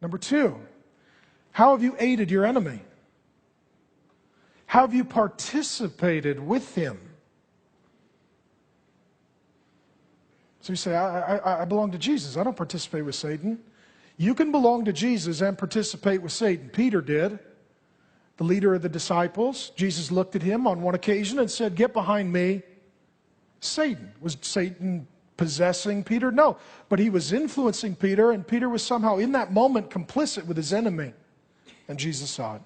Number two, how have you aided your enemy? How have you participated with him? So you say, I belong to Jesus. I don't participate with Satan. You can belong to Jesus and participate with Satan. Peter did, the leader of the disciples. Jesus looked at him on one occasion and said, "Get behind me, Satan." Was Satan possessing Peter? No, but he was influencing Peter, and Peter was somehow in that moment complicit with his enemy, and Jesus saw it.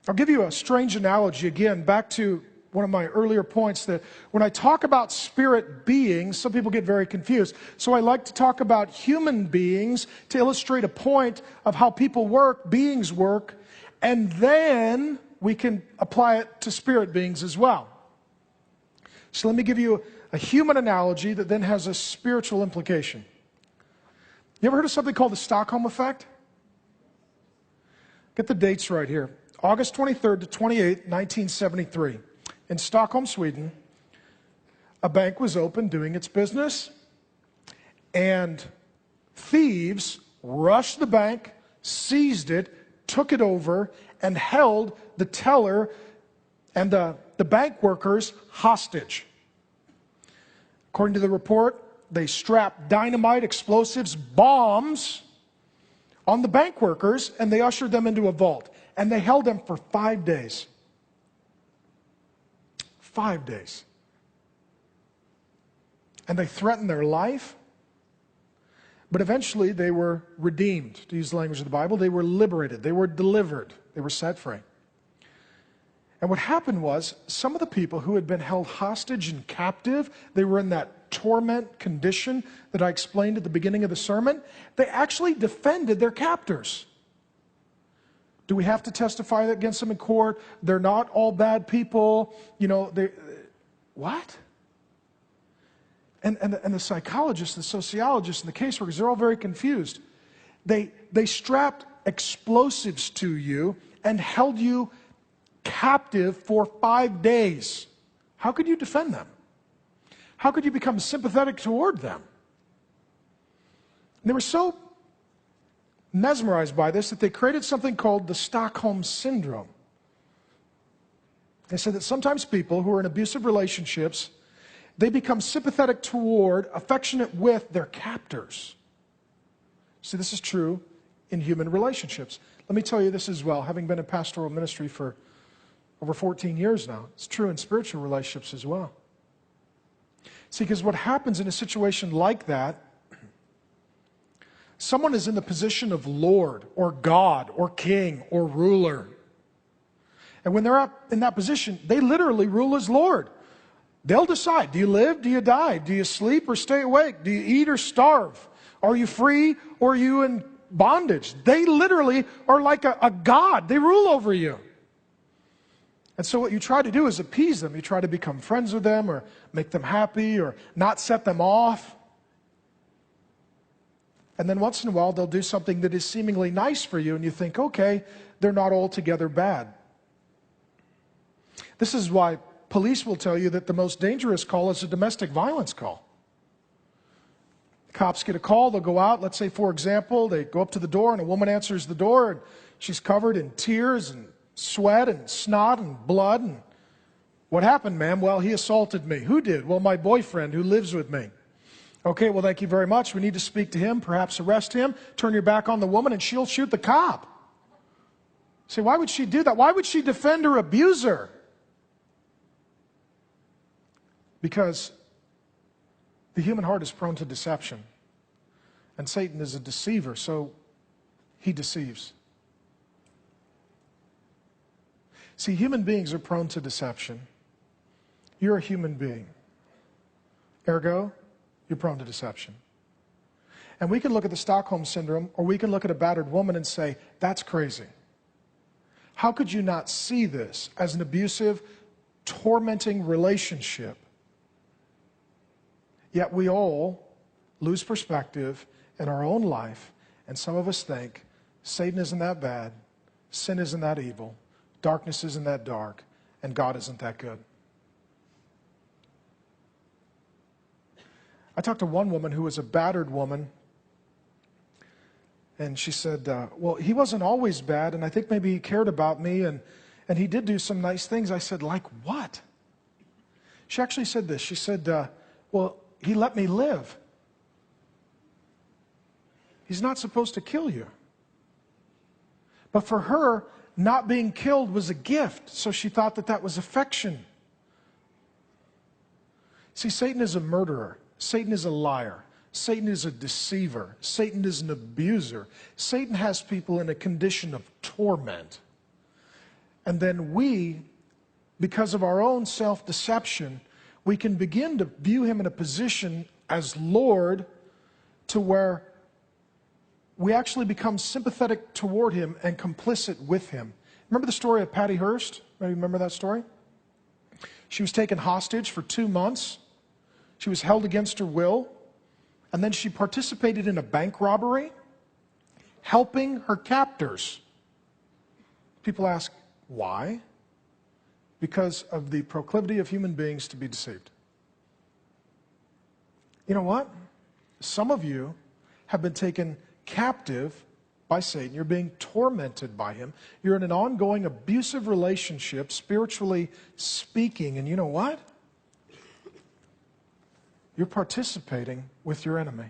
I'll give you a strange analogy again, back to one of my earlier points, that when I talk about spirit beings, some people get very confused. So I like to talk about human beings to illustrate a point of how people work, beings work, and then we can apply it to spirit beings as well. So let me give you a human analogy that then has a spiritual implication. You ever heard of something called the Stockholm effect? Get the dates right here. August 23rd to 28th, 1973. In Stockholm, Sweden, a bank was open doing its business, and thieves rushed the bank, seized it, took it over, and held the teller and the bank workers hostage. According to the report, they strapped dynamite, explosives, bombs on the bank workers, and they ushered them into a vault. And they held them for 5 days. 5 days. And they threatened their life. But eventually they were redeemed, to use the language of the Bible. They were liberated. They were delivered. They were set free. And what happened was, some of the people who had been held hostage and captive, they were in that torment condition that I explained at the beginning of the sermon, they actually defended their captors. Do we have to testify against them in court? They're not all bad people. You know, what? And the psychologists, the sociologists, and the caseworkers, they're all very confused. They strapped explosives to you and held you captive for 5 days. How could you defend them? How could you become sympathetic toward them? And they were so mesmerized by this that they created something called the Stockholm Syndrome. They said that sometimes people who are in abusive relationships, they become sympathetic toward, affectionate with their captors. See, this is true in human relationships. Let me tell you this as well, having been in pastoral ministry for over 14 years now. It's true in spiritual relationships as well. See, because what happens in a situation like that, someone is in the position of Lord or God or King or ruler. And when they're up in that position, they literally rule as Lord. They'll decide, do you live, do you die? Do you sleep or stay awake? Do you eat or starve? Are you free or are you in bondage? They literally are like a God. They rule over you. And so what you try to do is appease them. You try to become friends with them or make them happy or not set them off. And then once in a while, they'll do something that is seemingly nice for you, and you think, okay, they're not altogether bad. This is why police will tell you that the most dangerous call is a domestic violence call. Cops get a call, they'll go out, let's say, for example, they go up to the door, and a woman answers the door, and she's covered in tears and sweat and snot and blood. And what happened, ma'am? Well, he assaulted me. Who did? Well, my boyfriend who lives with me. Okay, well, thank you very much. We need to speak to him, perhaps arrest him, turn your back on the woman, and she'll shoot the cop. See, why would she do that? Why would she defend her abuser? Because the human heart is prone to deception. And Satan is a deceiver, so he deceives. See, human beings are prone to deception. You're a human being. Ergo, you're prone to deception. And we can look at the Stockholm Syndrome, or we can look at a battered woman and say, that's crazy. How could you not see this as an abusive, tormenting relationship? Yet we all lose perspective in our own life, and some of us think Satan isn't that bad, sin isn't that evil, darkness isn't that dark, and God isn't that good. I talked to one woman who was a battered woman, And she said, well, he wasn't always bad, and I think maybe he cared about me, and he did do some nice things. I said, like what? She actually said this. She said, well, he let me live. He's not supposed to kill you. But for her, not being killed was a gift, so she thought that that was affection. See, Satan is a murderer. Satan is a liar. Satan is a deceiver. Satan is an abuser. Satan has people in a condition of torment. And then we, because of our own self-deception, we can begin to view him in a position as Lord to where we actually become sympathetic toward him and complicit with him. Remember the story of Patty Hearst? Remember that story? She was taken hostage for 2 months. She was held against her will. And then she participated in a bank robbery, helping her captors. People ask, why? Because of the proclivity of human beings to be deceived. You know what? Some of you have been taken captive by Satan. You're being tormented by him. You're in an ongoing abusive relationship, spiritually speaking. And you know what? You're participating with your enemy.